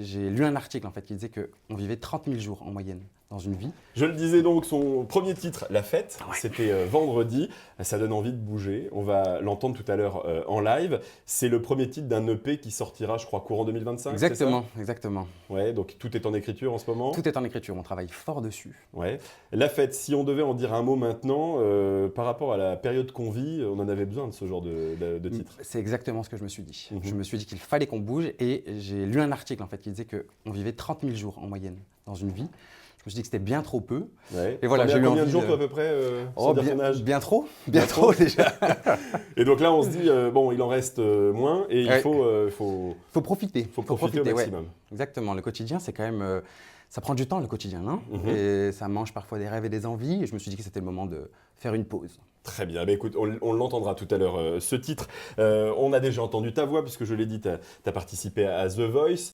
J'ai lu un article en fait qui disait qu'on vivait 30 000 jours en moyenne dans une vie. Je le disais donc, son premier titre, La Fête, Ouais. c'était vendredi. Ça donne envie de bouger. On va l'entendre tout à l'heure en live. C'est le premier titre d'un EP qui sortira, je crois, courant 2025. Exactement, exactement. Ouais, donc tout est en écriture en ce moment. Tout est en écriture, on travaille fort dessus. Ouais. La Fête, si on devait en dire un mot maintenant, par rapport à la période qu'on vit, on en avait besoin de ce genre de titre. C'est exactement ce que je me suis dit. Mhm. Je me suis dit qu'il fallait qu'on bouge et j'ai lu un article en fait qui disait qu'on vivait 30 000 jours en moyenne dans une vie. Je me suis dit que c'était bien trop peu. Ouais. Et voilà, j'ai eu combien de envie jours, de- toi, à peu près, sans dire ton âge? bien trop, Bien trop déjà. Et donc là, on se dit, bon, il en reste moins et il Ouais. faut Faut profiter. profiter au ouais. maximum. Exactement. Le quotidien, c'est quand même, ça prend du temps le quotidien, hein. Mhm. Et ça mange parfois des rêves et des envies. Et je me suis dit que c'était le moment de faire une pause. Très bien, bah écoute, on l'entendra tout à l'heure, ce titre. On a déjà entendu ta voix, puisque je l'ai dit, tu as participé à The Voice.